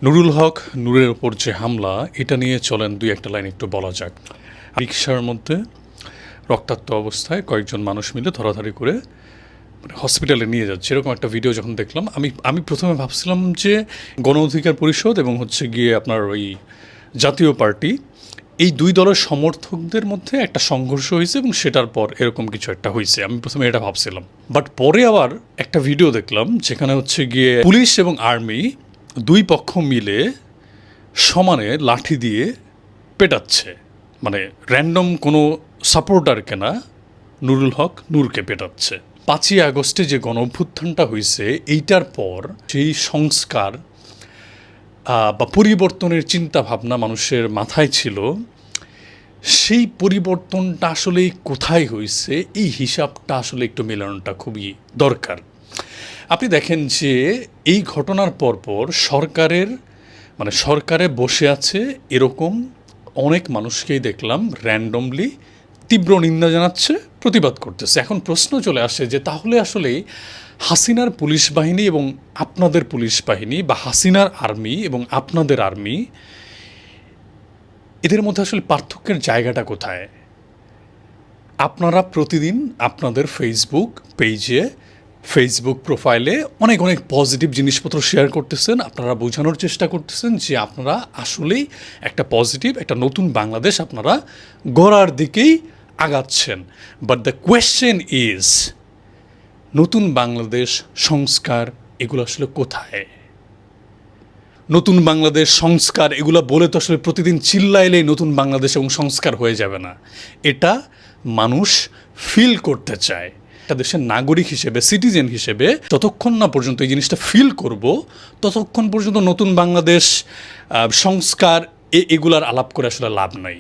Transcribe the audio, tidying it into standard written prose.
নুরুল হক নূরের ওপর যে হামলা, এটা নিয়ে চলেন দুই একটা লাইন একটু বলা যাক। রিকশার মধ্যে রক্তাক্ত অবস্থায় কয়েকজন মানুষ মিলে ধরাধরি করে হসপিটালে নিয়ে যাচ্ছে, এরকম একটা ভিডিও যখন দেখলাম আমি প্রথমে ভাবছিলাম যে গণ অধিকার পরিষদ এবং হচ্ছে গিয়ে আপনার ওই জাতীয় পার্টি, এই দুই দলের সমর্থকদের মধ্যে একটা সংঘর্ষ হয়েছে এবং সেটার পর এরকম কিছু একটা হয়েছে, আমি প্রথমে এটা ভাবছিলাম। বাট পরে আবার একটা ভিডিও দেখলাম যেখানে হচ্ছে গিয়ে পুলিশ এবং আর্মি দুই পক্ষ মিলে সমানে লাঠি দিয়ে পেটাচ্ছে, মানে র্যান্ডম কোনো সাপোর্টারকে না, নুরুল হক নূরকে পেটাচ্ছে। 5ই আগস্টে যে গণ অভ্যুত্থানটা হয়েছে, এইটার পর সেই সংস্কার বা পরিবর্তনের চিন্তা ভাবনা মানুষের মাথায় ছিল, সেই পরিবর্তনটা আসলে কোথায় হয়েছে এই হিসাবটা আসলে একটু মেলানোটা খুবই দরকার। আপনি দেখেন যে এই ঘটনার পরপর সরকারে বসে আছে এরকম অনেক মানুষকেই দেখলাম র্যান্ডমলি তীব্র নিন্দা জানাচ্ছে, প্রতিবাদ করতেছে। এখন প্রশ্ন চলে আসে যে তাহলে আসলে হাসিনার পুলিশ বাহিনী এবং আপনাদের পুলিশ বাহিনী, বা হাসিনার আর্মি এবং আপনাদের আর্মি, এদের মধ্যে আসলে পার্থক্যের জায়গাটা কোথায়? আপনারা প্রতিদিন আপনাদের ফেসবুক পেজে, ফেসবুক প্রোফাইলে অনেক অনেক পজিটিভ জিনিসপত্র শেয়ার করতেছেন, আপনারা বোঝানোর চেষ্টা করতেছেন যে আপনারা আসলেই একটা পজিটিভ, একটা নতুন বাংলাদেশ আপনারা গড়ার দিকেই আগাচ্ছেন। বাট দ্য কোয়েশ্চেন ইজ, নতুন বাংলাদেশ, সংস্কার, এগুলো আসলে কোথায়? নতুন বাংলাদেশ, সংস্কার, এগুলো বলে তো আসলে প্রতিদিন চিল্লাইলেই নতুন বাংলাদেশ এবং সংস্কার হয়ে যাবে না। এটা মানুষ ফিল করতে চায়। একটা দেশের নাগরিক হিসেবে, সিটিজেন হিসেবে যতক্ষণ না পর্যন্ত এই জিনিসটা ফিল করব, ততক্ষণ পর্যন্ত নতুন বাংলাদেশ, সংস্কার, এগুলার আলাপ করে আসলে লাভ নাই।